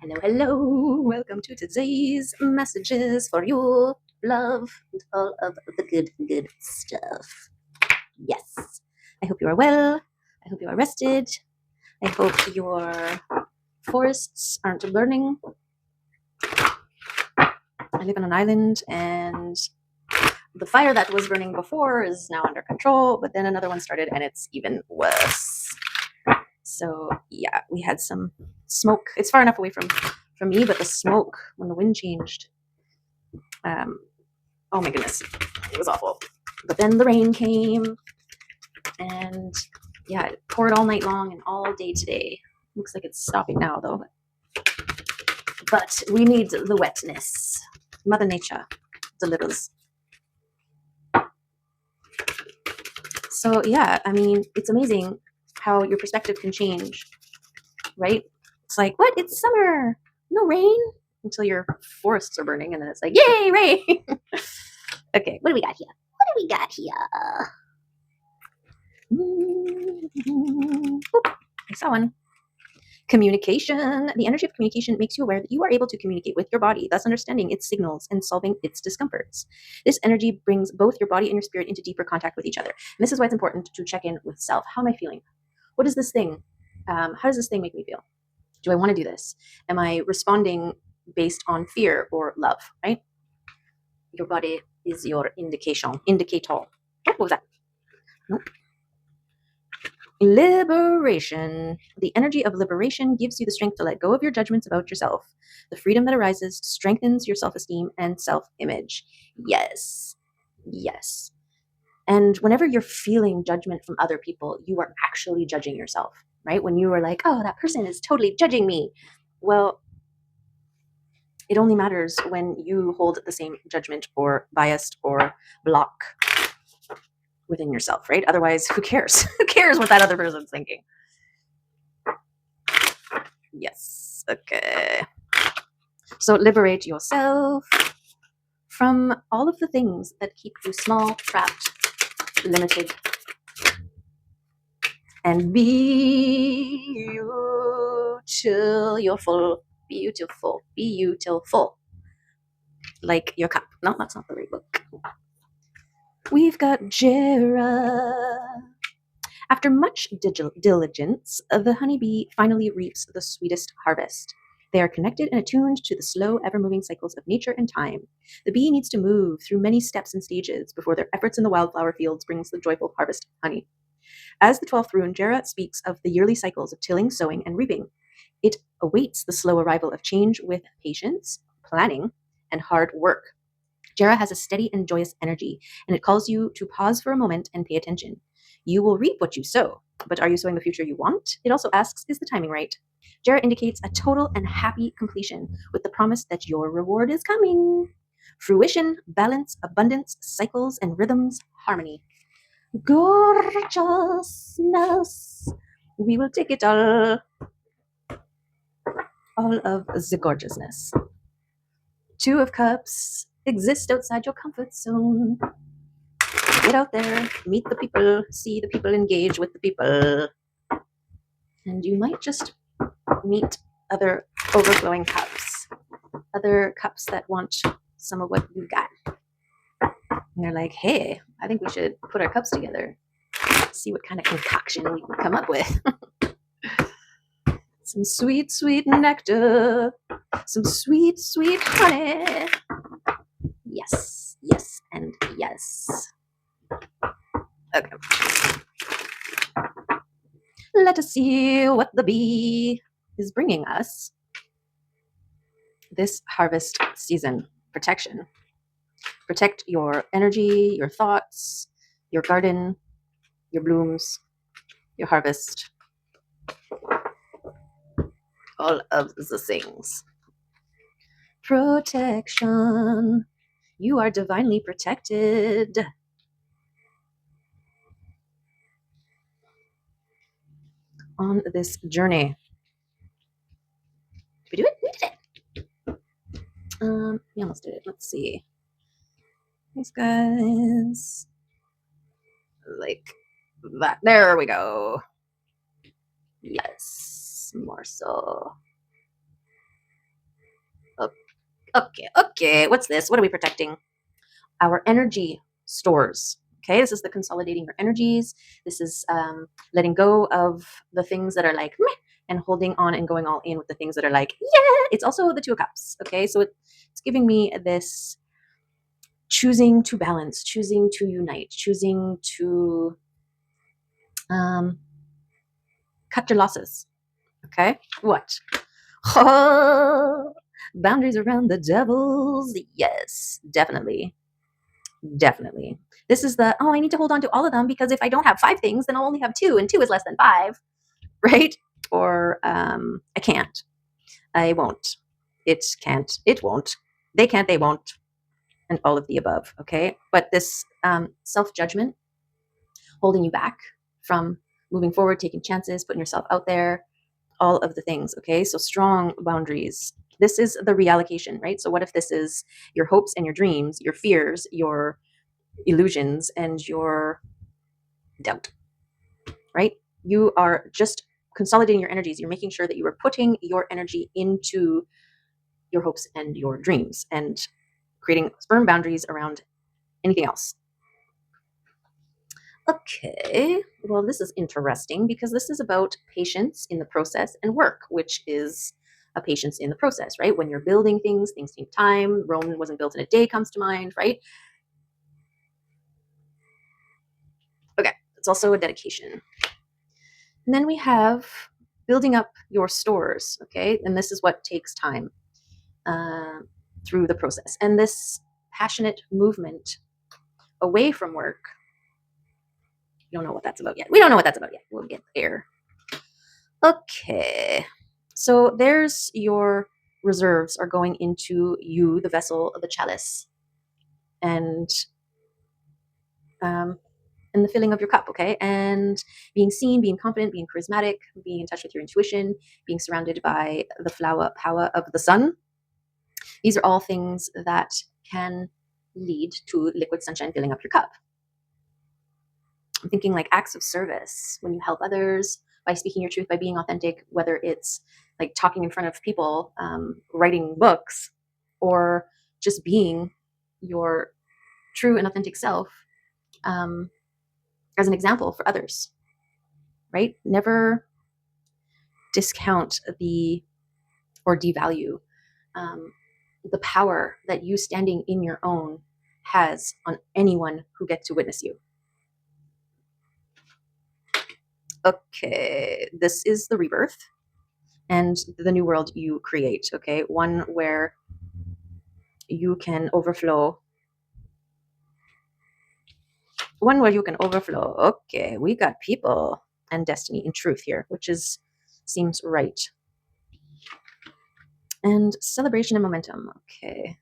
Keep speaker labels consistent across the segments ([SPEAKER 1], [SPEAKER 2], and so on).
[SPEAKER 1] Hello, hello. Welcome to today's messages for you. Love and all of the good stuff. Yes. I hope you are well. I hope you are rested. I hope your forests aren't burning. I live on an island and the fire that was burning before is now under control, but then another one started and it's even worse. So yeah, we had some smoke. It's far enough away from me, but the smoke when the wind changed. Oh my goodness, it was awful. But then the rain came, and yeah, it poured all night long and all day today. Looks like it's stopping now though. But we need the wetness. Mother Nature delivers. So yeah, I mean, it's amazing how your perspective can change, right? It's like, what? It's summer, no rain, until your forests are burning, and then it's like, yay, rain. Okay, what do we got here? What do we got here? Oop, I saw one. Communication. The energy of communication makes you aware that you are able to communicate with your body, thus understanding its signals and solving its discomforts. This energy brings both your body and your spirit into deeper contact with each other. And this is why it's important to check in with self. How am I feeling? What is this thing? How does this thing make me feel? Do I want to do this? Am I responding based on fear or love, right? Your body is your indicator. What was that? Nope. Liberation. The energy of liberation gives you the strength to let go of your judgments about yourself. The freedom that arises strengthens your self-esteem and self-image. Yes. Yes. And whenever you're feeling judgment from other people, you are actually judging yourself, right? When you are like, oh, that person is totally judging me. Well, it only matters when you hold the same judgment or biased or block within yourself, right? Otherwise, who cares? Who cares what that other person's thinking? Yes. Okay. So liberate yourself from all of the things that keep you small, trapped, limited, and be beautiful. Beautiful. Beautiful. Like your cup. No, that's not the right book. We've got Jera. After much diligence, the honeybee finally reaps the sweetest harvest. They are connected and attuned to the slow, ever-moving cycles of nature and time. The bee needs to move through many steps and stages before their efforts in the wildflower fields brings the joyful harvest of honey. As the 12th rune, Jera speaks of the yearly cycles of tilling, sowing, and reaping. It awaits the slow arrival of change with patience, planning, and hard work. Jera has a steady and joyous energy, and it calls you to pause for a moment and pay attention. You will reap what you sow, but are you sowing the future you want? It also asks, is the timing right? Jera indicates a total and happy completion with the promise that your reward is coming. Fruition, balance, abundance, cycles, and rhythms, harmony. Gorgeousness. We will take it all. All of the gorgeousness. Two of Cups. Exist outside your comfort zone. Get out there, meet the people, see the people, engage with the people. And you might just meet other overflowing cups, other cups that want some of what you got. And they're like, hey, I think we should put our cups together, see what kind of concoction we can come up with. Some sweet, sweet nectar, some sweet, sweet honey. Yes, yes, and yes. Okay. Let us see what the bee is bringing us this harvest season. Protection. Protect your energy, your thoughts, your garden, your blooms, your harvest, all of the things. Protection. You are divinely protected. On this journey. Did we do it? We did it. We almost did it. Let's see. Thanks, guys. Like that. There we go. Yes, more so. Okay. What's this? What are we protecting? Our energy stores. Okay, this is the consolidating your energies. This is letting go of the things that are like meh, and holding on and going all in with the things that are like yeah. It's also the Two of Cups. Okay, so it's giving me this choosing to balance, choosing to unite, choosing to um, cut your losses. Okay, what? Boundaries around the devils. Yes, definitely. Definitely. This is the, oh, I need to hold on to all of them because if I don't have five things, then I'll only have two, and two is less than five, right? Or I can't. I won't. It can't. It won't. They can't. They won't. And all of the above. Okay. But this self judgment holding you back from moving forward, taking chances, putting yourself out there, all of the things. Okay. So strong boundaries. This is the reallocation, right? So what if this is your hopes and your dreams, your fears, your illusions, and your doubt, right? You are just consolidating your energies. You're making sure that you are putting your energy into your hopes and your dreams and creating firm boundaries around anything else. Okay, well, this is interesting because this is about patience in the process and work, which is a patience in the process, right? When you're building things take time. Rome wasn't built in a day comes to mind, right? Okay, it's also a dedication. And then we have building up your stores, okay? And this is what takes time through the process. And this passionate movement away from work, we don't know what that's about yet. We don't know what that's about yet. We'll get there. Okay. So there's your reserves are going into you, the vessel, the chalice, and um, and the filling of your cup, okay? And being seen, being confident, being charismatic, being in touch with your intuition, being surrounded by the flower power of the sun. These are all things that can lead to liquid sunshine filling up your cup. I'm thinking like acts of service when you help others by speaking your truth, by being authentic, whether it's like talking in front of people, writing books, or just being your true and authentic self as an example for others, right? Never discount the or devalue the power that you standing in your own has on anyone who gets to witness you. Okay, this is the rebirth and the new world you create, okay? One where you can overflow. One where you can overflow. Okay, we got people and destiny in truth here, which seems right. And celebration and momentum. Okay.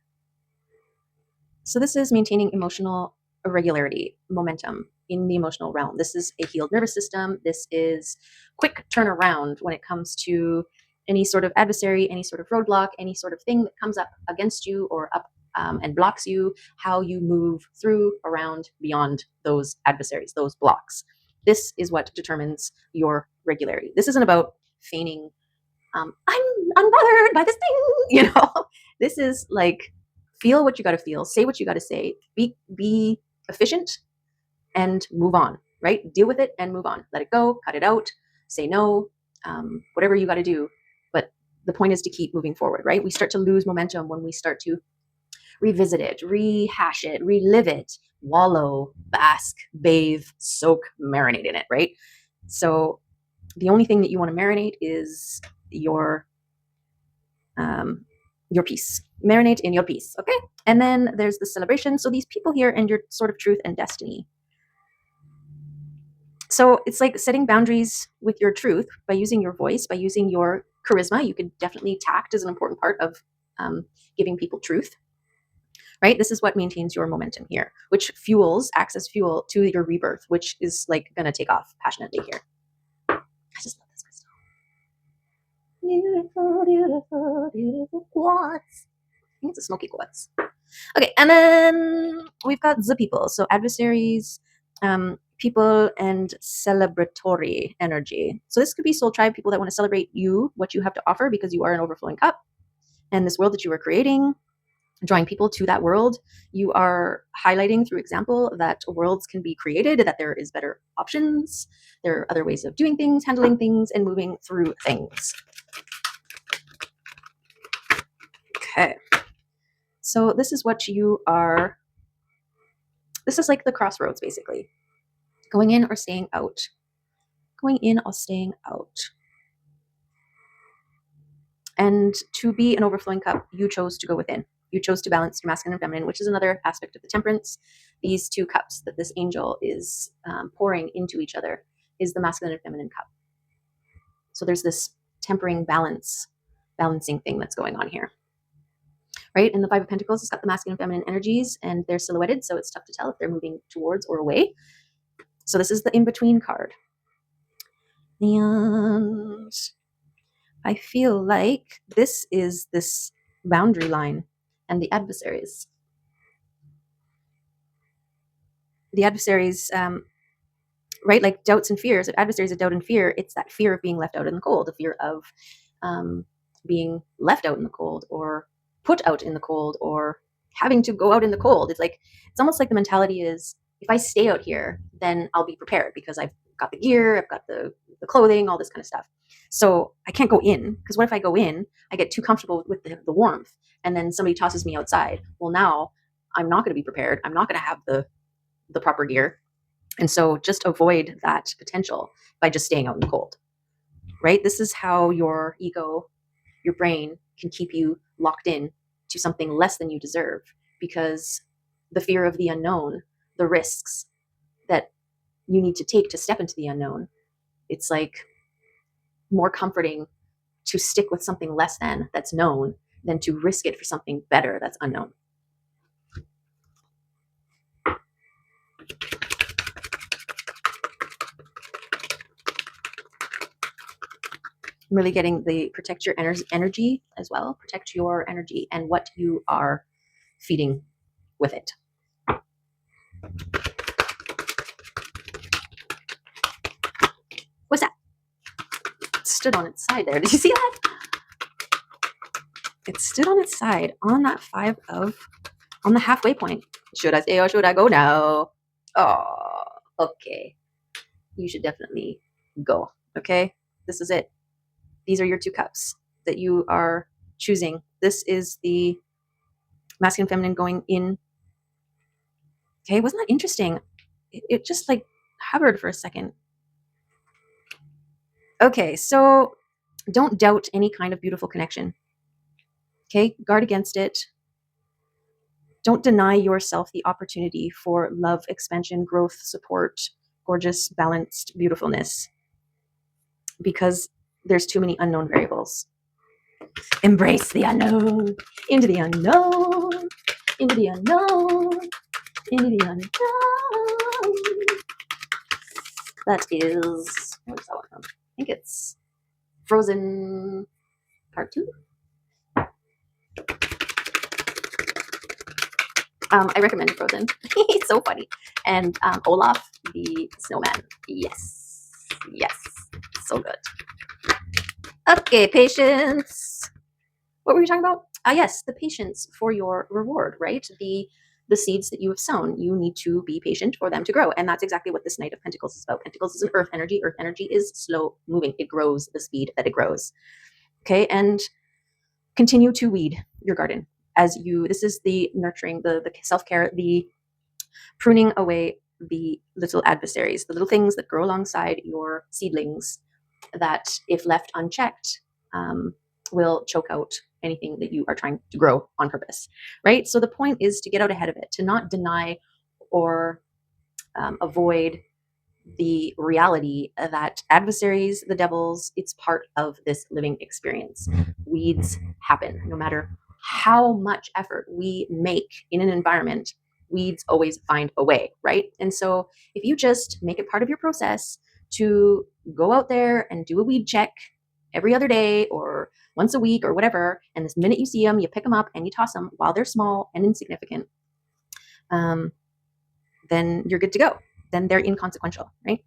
[SPEAKER 1] So this is maintaining emotional regularity, momentum in the emotional realm. This is a healed nervous system. This is quick turnaround when it comes to any sort of adversary, any sort of roadblock, any sort of thing that comes up against you or up and blocks you, how you move through, around, beyond those adversaries, those blocks. This is what determines your regularity. This isn't about feigning, I'm unbothered by this thing, This is like, feel what you got to feel, say what you got to say, be efficient and move on, right? Deal with it and move on. Let it go, cut it out, say no, whatever you got to do. But the point is to keep moving forward, right? We start to lose momentum when we start to revisit it, rehash it, relive it, wallow, bask, bathe, soak, marinate in it, right? So the only thing that you want to marinate is your peace. Marinate in your peace, okay? And then there's the celebration. So these people here and your sort of truth and destiny. So it's like setting boundaries with your truth by using your voice, by using your charisma. You could definitely tact as an important part of giving people truth, right? This is what maintains your momentum here, which acts as fuel to your rebirth, which is like going to take off passionately here. I just love this crystal. Beautiful, beautiful, beautiful quartz. I think it's a smoky quartz. Okay, and then we've got the people. So adversaries, people, and celebratory energy. So this could be soul tribe, people that want to celebrate you, what you have to offer, because you are an overflowing cup and this world that you are creating. drawing people to that world. You are highlighting through example that worlds can be created, that there is better options, there are other ways of doing things, handling things, and moving through things. Okay. So this is what you are, this is like the crossroads, basically. Going in or staying out. Going in or staying out. And to be an overflowing cup, you chose to go within. You chose to balance your masculine and feminine, which is another aspect of the temperance. These two cups that this angel is pouring into each other is the masculine and feminine cup. So there's this tempering balancing thing that's going on here. Right? And the Five of Pentacles has got the masculine and feminine energies, and they're silhouetted, so it's tough to tell if they're moving towards or away. So this is the in-between card. And I feel like this is this boundary line and the adversaries. The adversaries, right? Like doubts and fears. If adversaries of doubt and fear, it's that fear of being left out in the cold, the fear of being left out in the cold, or put out in the cold, or having to go out in the cold. It's like, it's almost like the mentality is, if I stay out here, then I'll be prepared because I've got the gear, I've got the clothing, all this kind of stuff. So I can't go in, because what if I go in, I get too comfortable with the warmth, and then somebody tosses me outside. Well, now I'm not going to be prepared. I'm not going to have the proper gear. And so just avoid that potential by just staying out in the cold, right? This is how your ego, your brain can keep you locked in to something less than you deserve, because the fear of the unknown, the risks that you need to take to step into the unknown, it's like more comforting to stick with something less than that's known than to risk it for something better that's unknown. I'm really getting the protect your energy as well. Protect your energy and what you are feeding with it. What's that? It stood on its side there. Did you see that? It stood on its side on that on the halfway point. Should I stay or should I go now? Oh, okay. You should definitely go. Okay. This is it. These are your two cups that you are choosing. This is the masculine, feminine going in. Okay. Wasn't that interesting? It just like hovered for a second. Okay. So don't doubt any kind of beautiful connection. Okay. Guard against it. Don't deny yourself the opportunity for love, expansion, growth, support, gorgeous, balanced beautifulness, because there's too many unknown variables. Embrace the unknown, into the unknown, into the unknown, into the unknown. That is, what is that one from? I think it's Frozen Part 2. I recommend Frozen. It's so funny. And Olaf, the snowman. Yes. Yes. So good. Okay, patience. What were we talking about? Yes, the patience for your reward, right? The seeds that you have sown, you need to be patient for them to grow. And that's exactly what this Knight of Pentacles is about. Pentacles is an earth energy. Earth energy is slow moving. It grows the speed that it grows. Okay, and continue to weed your garden as you, this is the nurturing, the self-care, the pruning away the little adversaries, the little things that grow alongside your seedlings that, if left unchecked, will choke out anything that you are trying to grow on purpose, right? So the point is to get out ahead of it, to not deny or avoid the reality that adversaries, the devils, it's part of this living experience. Weeds happen. No matter how much effort we make in an environment, weeds always find a way, right? And so if you just make it part of your process to go out there and do a weed check every other day or once a week or whatever, and this minute you see them, you pick them up and you toss them while they're small and insignificant, then you're good to go. Then they're inconsequential, right?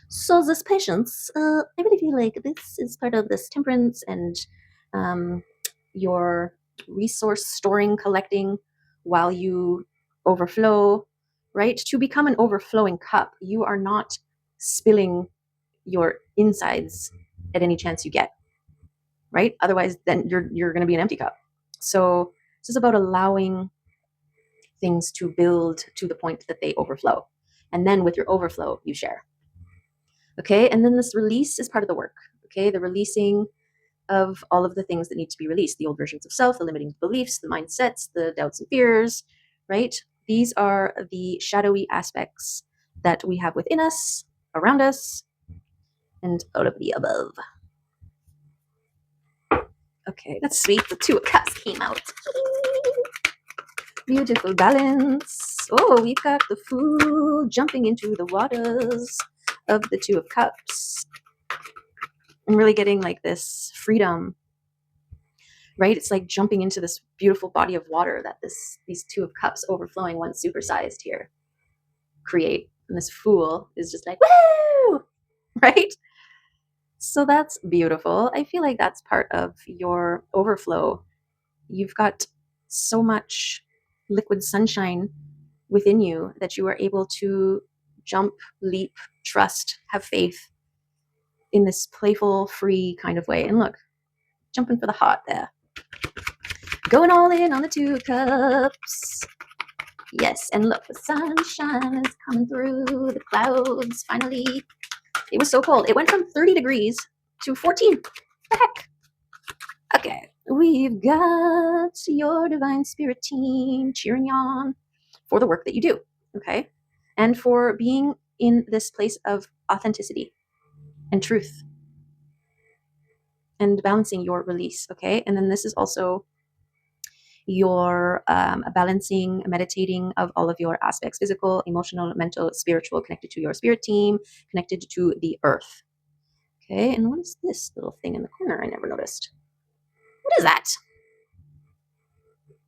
[SPEAKER 1] So this patience, I really feel like this is part of this temperance and your resource storing, collecting while you overflow, right? To become an overflowing cup, you are not spilling your insides at any chance you get, right? Otherwise, then you're going to be an empty cup. So this is about allowing things to build to the point that they overflow. And then with your overflow, you share. Okay. And then this release is part of the work. Okay. The releasing of all of the things that need to be released, the old versions of self, the limiting beliefs, the mindsets, the doubts and fears, right? These are the shadowy aspects that we have within us, around us, and all of the above. Okay, that's sweet. The Two of Cups came out. Beautiful balance. Oh, we've got the Fool jumping into the waters of the Two of Cups. I'm really getting like this freedom, right? It's like jumping into this beautiful body of water that these Two of Cups overflowing, one supersized here, create. And this Fool is just like, woo! Right? So that's beautiful. I feel like that's part of your overflow. You've got so much liquid sunshine within you that you are able to jump, leap, trust, have faith in this playful, free kind of way. And look, jumping for the heart there. Going all in on the Two of Cups. Yes, and look, the sunshine is coming through the clouds, finally. It was so cold. It went from 30 degrees to 14. What the heck? Okay, we've got your divine spirit team cheering you on for the work that you do, okay? And for being in this place of authenticity and truth and balancing your release, okay? And then this is also your balancing, meditating of all of your aspects, physical, emotional, mental, spiritual, connected to your spirit team, connected to the earth, okay? And what is this little thing in the corner I never noticed? What is that?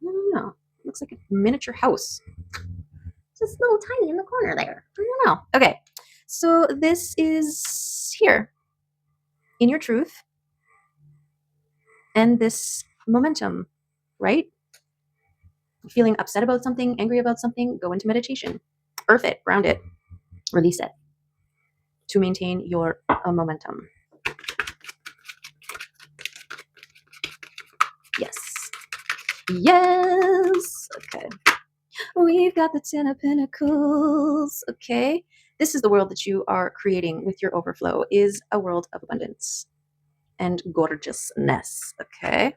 [SPEAKER 1] I don't know. It looks like a miniature house. It's just little tiny in the corner there. I don't know. Okay, so this is here in your truth and this momentum, right? Feeling upset about something, angry about something, go into meditation. Earth it, ground it, release it to maintain your momentum. Yes. Yes. Okay. We've got the Ten of Pentacles. Okay. This is the world that you are creating with your overflow, is a world of abundance and gorgeousness. Okay.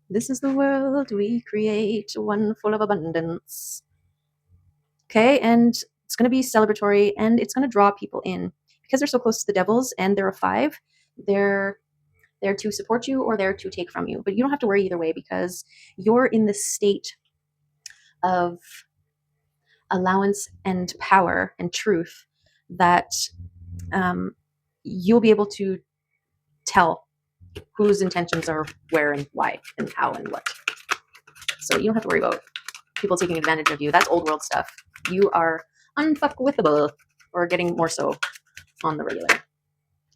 [SPEAKER 1] This is the world we create, one full of abundance. Okay. And it's going to be celebratory and it's going to draw people in because they're so close to the devils and they're a 5. They're there to support you or there to take from you. But you don't have to worry either way because you're in this state of allowance and power and truth that you'll be able to tell whose intentions are where and why and how and what. So you don't have to worry about people taking advantage of you. That's old world stuff. You are unfuckwithable, or getting more so on the regular.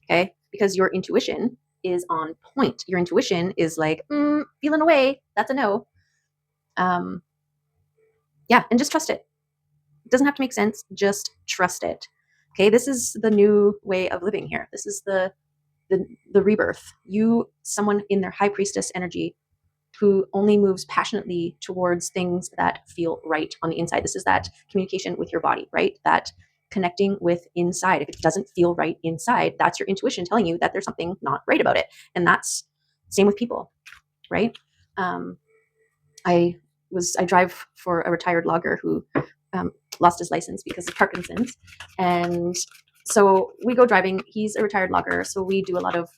[SPEAKER 1] Okay? Because your intuition is on point. Your intuition is like, feeling away. That's a no. Yeah, and just trust it. It doesn't have to make sense. Just trust it. Okay, this is the new way of living here. This is the rebirth. You, someone in their high priestess energy who only moves passionately towards things that feel right on the inside. This is that communication with your body, right? That connecting with inside. If it doesn't feel right inside, that's your intuition telling you that there's something not right about it. And that's same with people, right? I drive for a retired logger who lost his license because of Parkinson's. And so we go driving. He's a retired logger. So we do a lot of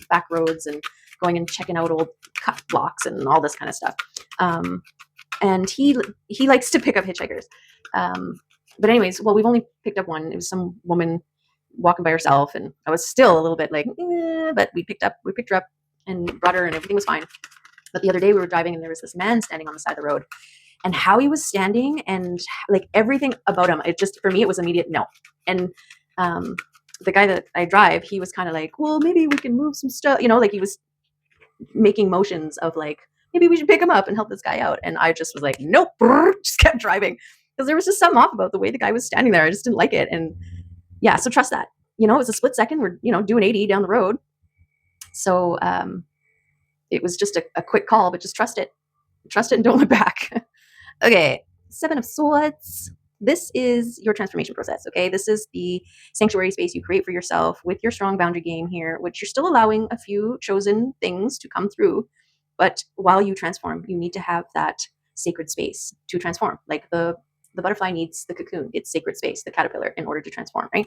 [SPEAKER 1] back roads and going and checking out old cut blocks and all this kind of stuff. And he likes to pick up hitchhikers. But anyways, well, we've only picked up one. It was some woman walking by herself. And I was still a little bit like, but we picked her up and brought her and everything was fine. But the other day we were driving and there was this man standing on the side of the road, and how he was standing and like everything about him, it just, for me, it was immediate no. And the guy that I drive, he was kind of like, well, maybe we can move some stuff, like he was making motions of like maybe we should pick him up and help this guy out. And I just was like, nope, just kept driving because there was just something off about the way the guy was standing there. I just didn't like it. And yeah, so trust that. You know, it was a split second. We're, you know, doing 80 down the road. So it was just a quick call, but just trust it. Trust it and don't look back. Okay, 7 of Swords. This is your transformation process, okay? This is the sanctuary space you create for yourself with your strong boundary game here, which you're still allowing a few chosen things to come through. But while you transform, you need to have that sacred space to transform. Like the butterfly needs the cocoon, its sacred space, the caterpillar, in order to transform, right?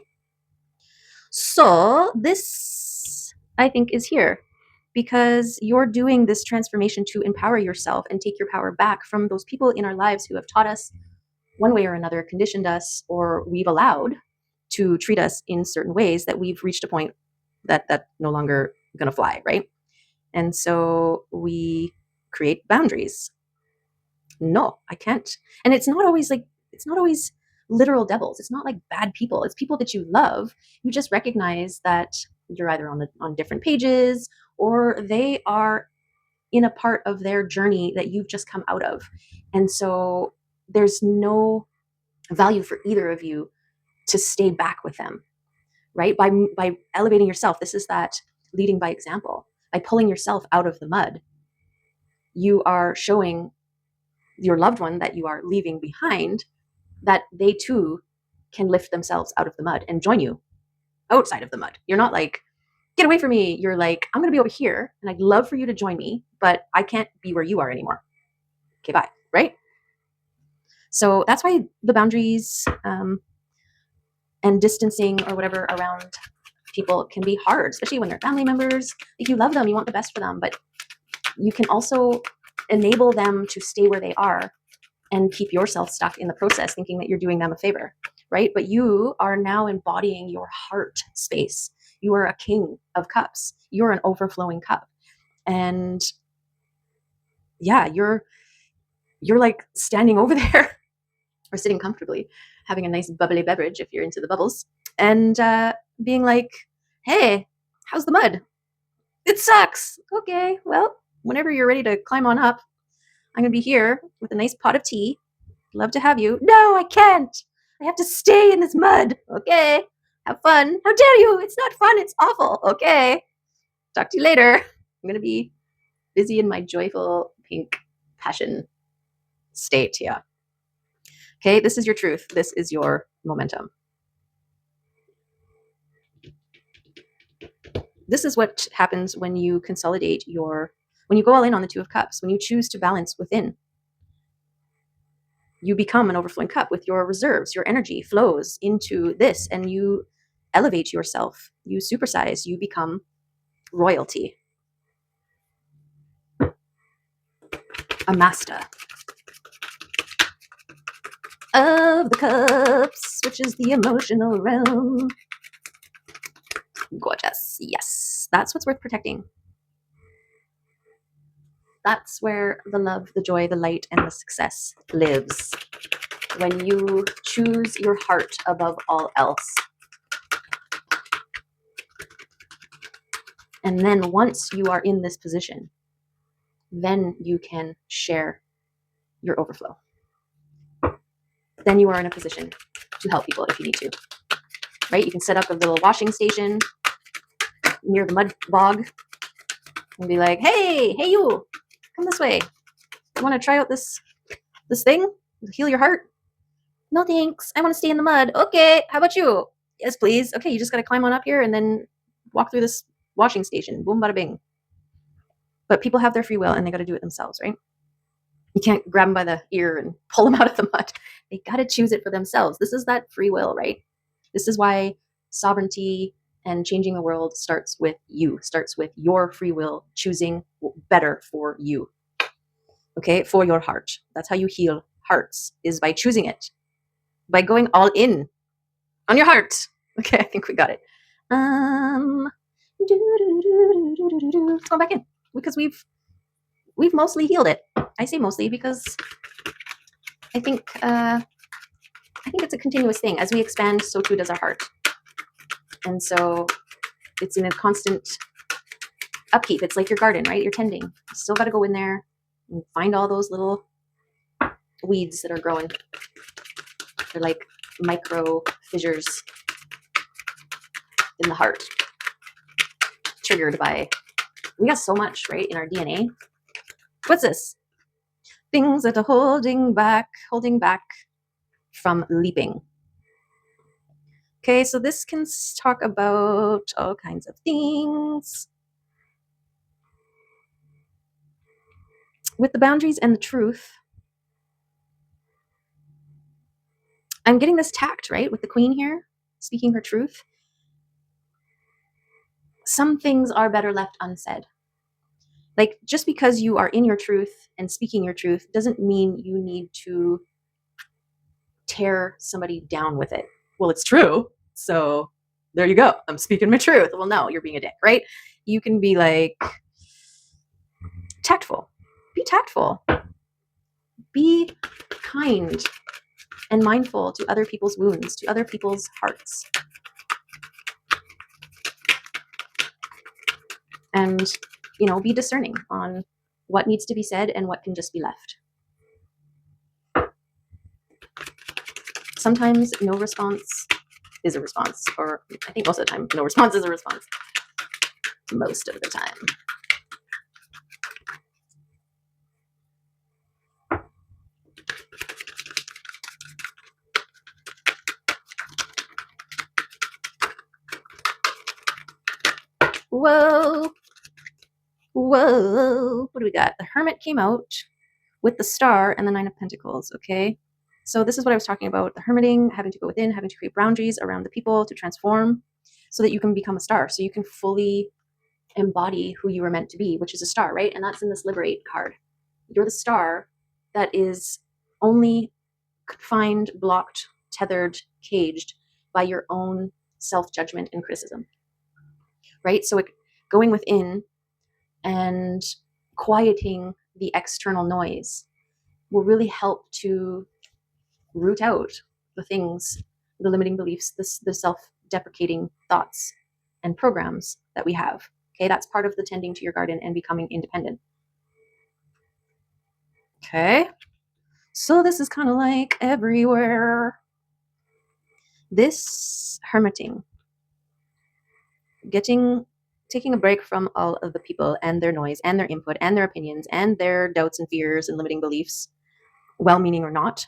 [SPEAKER 1] So this, I think, is here because you're doing this transformation to empower yourself and take your power back from those people in our lives who have taught us one way or another, conditioned us, or we've allowed to treat us in certain ways that we've reached a point that that's no longer going to fly, right? And so we create boundaries. No, I can't. And it's not always literal devils. It's not like bad people. It's people that you love. You just recognize that you're either on different pages or they are in a part of their journey that you've just come out of. And so there's no value for either of you to stay back with them, right? By elevating yourself, this is that leading by example. By pulling yourself out of the mud, you are showing your loved one that you are leaving behind that they too can lift themselves out of the mud and join you outside of the mud. You're not like, get away from me. You're like, I'm going to be over here and I'd love for you to join me, but I can't be where you are anymore. Okay, bye, right? So that's why the boundaries and distancing or whatever around people can be hard, especially when they're family members. If you love them, you want the best for them, but you can also enable them to stay where they are and keep yourself stuck in the process, thinking that you're doing them a favor, right? But you are now embodying your heart space. You are a king of cups. You're an overflowing cup. And yeah, you're like standing over there or sitting comfortably, having a nice bubbly beverage if you're into the bubbles, and being like, hey, how's the mud? It sucks. Okay, well, whenever you're ready to climb on up, I'm going to be here with a nice pot of tea. Love to have you. No, I can't. I have to stay in this mud. Okay, have fun. How dare you? It's not fun. It's awful. Okay, talk to you later. I'm going to be busy in my joyful pink passion state here. Okay, this is your truth. This is your momentum. This is what happens when you consolidate when you go all in on the Two of Cups, when you choose to balance within. You become an overflowing cup with your reserves. Your energy flows into this and you elevate yourself. You supersize. You become royalty. A master of the cups, which is the emotional realm. Gorgeous. Yes, that's what's worth protecting. That's where the love, the joy, the light, and the success lives. When you choose your heart above all else. And then once you are in this position, then you can share your overflow. Then you are in a position to help people if you need to, right? You can set up a little washing station near the mud bog and be like, hey you, come this way. You want to try out this thing? Heal your heart? No thanks. I want to stay in the mud. Okay, how about you? Yes, please. Okay, you just got to climb on up here and then walk through this washing station. Boom, bada bing. But people have their free will and they got to do it themselves, right? You can't grab them by the ear and pull them out of the mud. They got to choose it for themselves. This is that free will, right? This is why sovereignty and changing the world starts with you, starts with your free will choosing better for you. Okay, for your heart. That's how you heal hearts, is by choosing it, by going all in on your heart. Okay, I think we got it. Let's go back in because we've mostly healed it. I say mostly because I think it's a continuous thing. As we expand, so too does our heart. And so it's in a constant upkeep. It's like your garden, right? You're tending. You still got to go in there, And find all those little weeds that are growing. They're like micro fissures in the heart, triggered by, we got so much, right, in our DNA. What's this? Things that are holding back from leaping. Okay, so this can talk about all kinds of things. With the boundaries and the truth, I'm getting this tact, right, with the queen here, speaking her truth. Some things are better left unsaid. Like, just because you are in your truth and speaking your truth doesn't mean you need to tear somebody down with it. Well, it's true, so there you go. I'm speaking my truth. Well, no, you're being a dick, right? You can be like tactful. Be tactful. Be kind and mindful to other people's wounds, to other people's hearts. And, be discerning on what needs to be said and what can just be left. Sometimes no response is a response, or I think most of the time, no response is a response. Most of the time. Whoa. Whoa. What do we got? The Hermit came out with the Star and the Nine of Pentacles, okay? So this is what I was talking about, the hermiting, having to go within, having to create boundaries around the people to transform so that you can become a star, so you can fully embody who you were meant to be, which is a star, right? And that's in this Liberate card. You're the star that is only confined, blocked, tethered, caged by your own self-judgment and criticism, right? So going within and quieting the external noise will really help to root out the things, the limiting beliefs, the self-deprecating thoughts and programs that we have. Okay, that's part of the tending to your garden and becoming independent. Okay, so this is kind of like everywhere. This hermiting, taking a break from all of the people and their noise and their input and their opinions and their doubts and fears and limiting beliefs, well-meaning or not,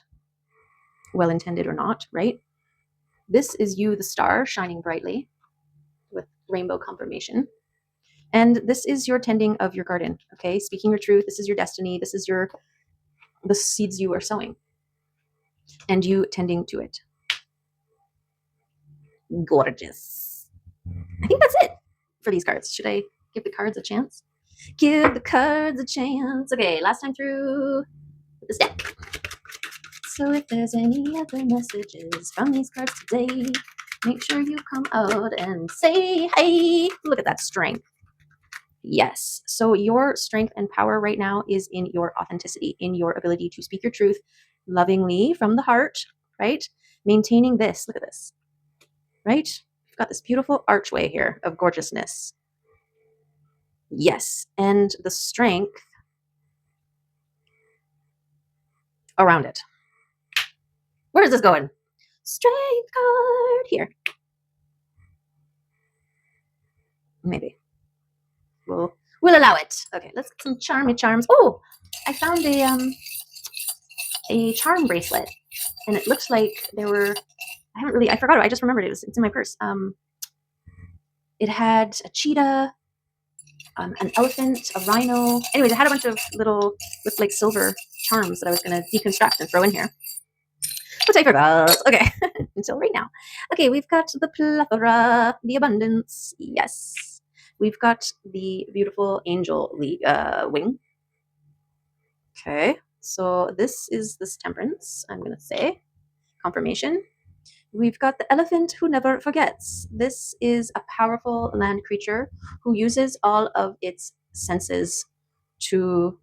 [SPEAKER 1] well-intended or not, right? This is you, the star, shining brightly with rainbow confirmation. And this is your tending of your garden, okay? Speaking your truth, this is your destiny, this is the seeds you are sowing and you tending to it. Gorgeous. I think that's it for these cards. Should I give the cards a chance? Give the cards a chance. Okay, last time through with this deck. So if there's any other messages from these cards today, make sure you come out and say hey. Look at that strength. Yes. So your strength and power right now is in your authenticity, in your ability to speak your truth lovingly from the heart, right? Maintaining this. Look at this, right? You've got this beautiful archway here of gorgeousness. Yes. And the strength around it. Where is this going? Strength card here. Maybe. We'll allow it. Okay, let's get some charmy charms. Oh, I found a charm bracelet, and it looks like there were. I forgot it. I just remembered it. It's in my purse. It had a cheetah, an elephant, a rhino. Anyways, it had a bunch of little, looked like silver charms that I was going to deconstruct and throw in here. But I forgot. Okay, until right now. Okay, we've got the plethora, the abundance. Yes. We've got the beautiful angel wing. Okay, so this is this temperance, I'm going to say. Confirmation. We've got the elephant who never forgets. This is a powerful land creature who uses all of its senses to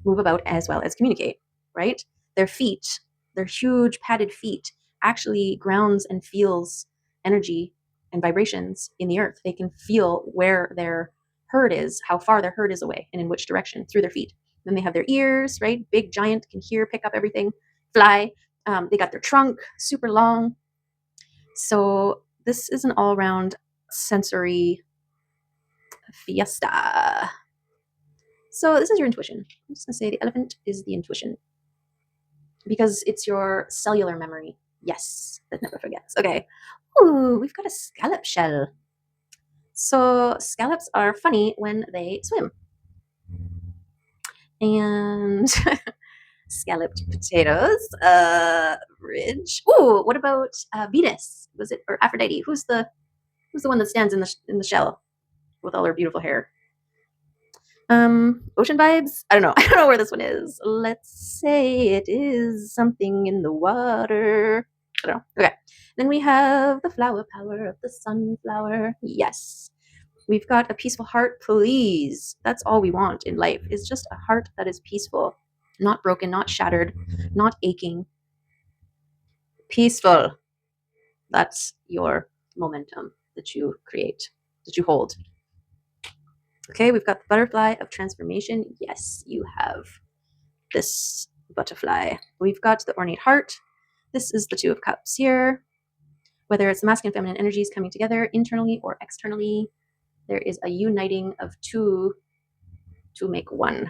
[SPEAKER 1] move about as well as communicate, right? Their feet, their huge padded feet, actually grounds and feels energy and vibrations in the earth. They can feel where their herd is, how far their herd is away, and in which direction through their feet. Then they have their ears, right? Big, giant, can hear, pick up everything, fly. They got their trunk, super long. So this is an all-round sensory fiesta. So this is your intuition. I'm just gonna say the elephant is the intuition because it's your cellular memory. Yes, that never forgets. Okay. Ooh, we've got a scallop shell. So scallops are funny when they swim. And scalloped potatoes, ridge. Ooh, what about Venus? Was it or Aphrodite? Who's the one that stands in the shell with all her beautiful hair? Ocean vibes? I don't know. I don't know where this one is. Let's say it is something in the water. I don't know. Okay. Then we have the flower power of the sunflower. Yes. We've got a peaceful heart, please. That's all we want in life is just a heart that is peaceful, not broken, not shattered, not aching. Peaceful. That's your momentum that you create, that you hold. Okay, we've got the butterfly of transformation. Yes, you have this butterfly. We've got the ornate heart. This is the Two of Cups here. Whether it's the masculine and feminine energies coming together internally or externally, there is a uniting of two to make one.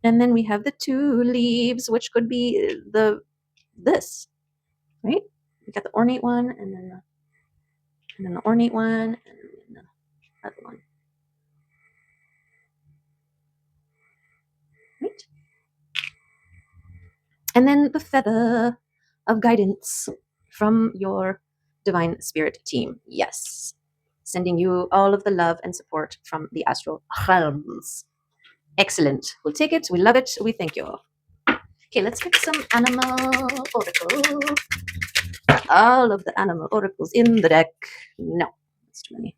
[SPEAKER 1] And then we have the two leaves, which could be this, right? We got the ornate one, and then the ornate one, and then the other one. Right? And then the feather of guidance from your divine spirit team. Yes. Sending you all of the love and support from the astral realms. Excellent. We'll take it. We love it. We thank you. Okay, let's pick some animal oracles. All of the animal oracles in the deck. No, that's too many.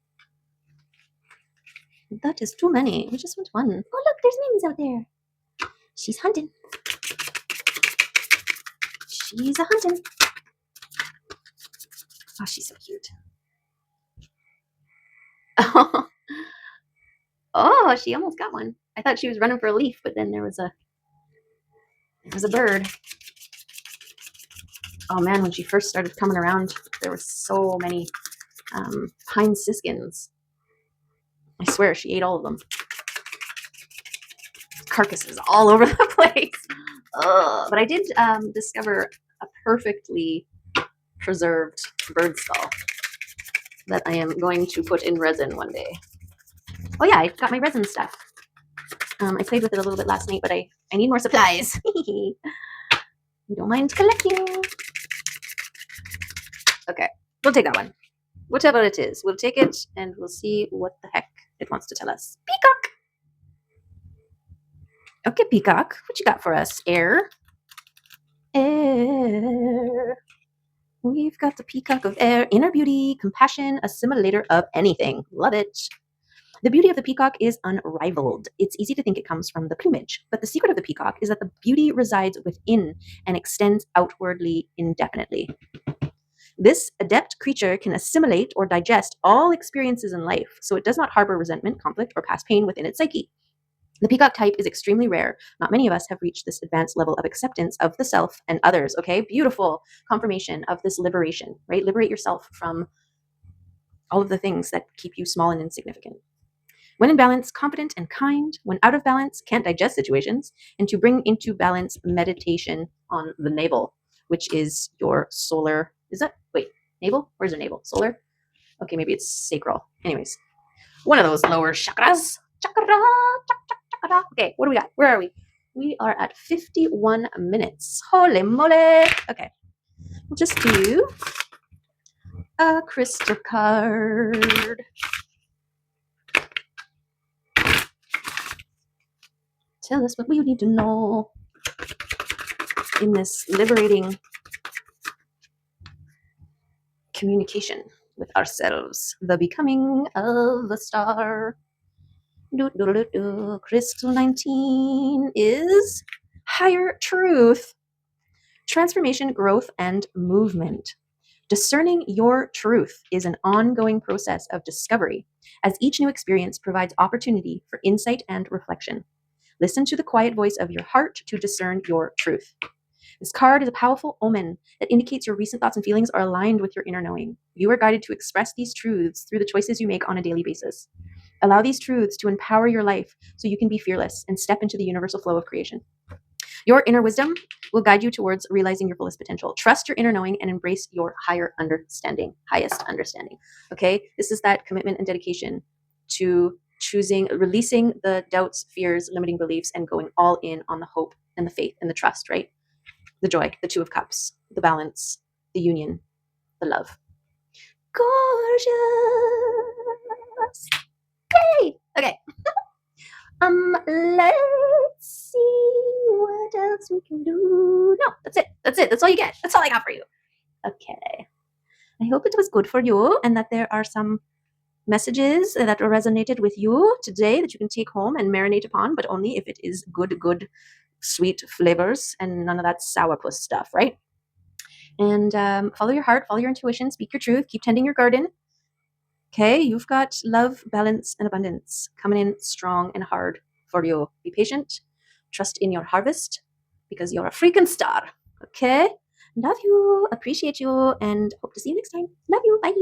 [SPEAKER 1] That is too many. We just want one. Oh, look, there's Mims out there. She's hunting. She's a hunting. Oh, she's so cute. Oh, she almost got one. I thought she was running for a leaf, but then there was a bird. Oh man, when she first started coming around, there were so many pine siskins. I swear she ate all of them. Carcasses all over the place. Ugh. But I did discover a perfectly preserved bird skull that I am going to put in resin one day. Oh yeah, I got my resin stuff. I played with it a little bit last night, but I need more supplies. You don't mind collecting. Okay, we'll take that one. Whatever it is, we'll take it and we'll see what the heck it wants to tell us. Peacock! Okay, Peacock, what you got for us? Air. Air. We've got the Peacock of Air, inner beauty, compassion, assimilator of anything. Love it. The beauty of the peacock is unrivaled. It's easy to think it comes from the plumage, but the secret of the peacock is that the beauty resides within and extends outwardly indefinitely. This adept creature can assimilate or digest all experiences in life, so it does not harbor resentment, conflict, or past pain within its psyche. The peacock type is extremely rare. Not many of us have reached this advanced level of acceptance of the self and others, okay? Beautiful confirmation of this liberation, right? Liberate yourself from all of the things that keep you small and insignificant. When in balance, confident and kind. When out of balance, can't digest situations. And to bring into balance meditation on the navel, which is your solar. Is that, wait, navel? Where's your navel? Solar? Okay, maybe it's sacral. Anyways, one of those lower chakras. Chakra. Okay, what do we got? Where are we? We are at 51 minutes. Holy moly. Okay, we'll just do a crystal card. Tell us what we need to know in this liberating communication with ourselves. The becoming of a star. Crystal 19 is higher truth, transformation, growth, and movement. Discerning your truth is an ongoing process of discovery, as each new experience provides opportunity for insight and reflection. Listen to the quiet voice of your heart to discern your truth. This card is a powerful omen that indicates your recent thoughts and feelings are aligned with your inner knowing. You are guided to express these truths through the choices you make on a daily basis. Allow these truths to empower your life so you can be fearless and step into the universal flow of creation. Your inner wisdom will guide you towards realizing your fullest potential. Trust your inner knowing and embrace your higher understanding, highest understanding. Okay? This is that commitment and dedication to releasing the doubts, fears, limiting beliefs, and going all in on the hope and the faith and the trust, right? The joy, the Two of Cups, the balance, the union, the love. Gorgeous. Yay! Okay. Let's see what else we can do. No, that's it. That's it. That's all you get. That's all I got for you. Okay. I hope it was good for you and that there are some messages that resonated with you today that you can take home and marinate upon, but only if it is good, sweet flavors and none of that sourpuss stuff, right? And follow your heart, follow your intuition, speak your truth, keep tending your garden. Okay, you've got love, balance, and abundance coming in strong and hard for you. Be patient, trust in your harvest because you're a freaking star. Okay, love you, appreciate you, and hope to see you next time. Love you, bye.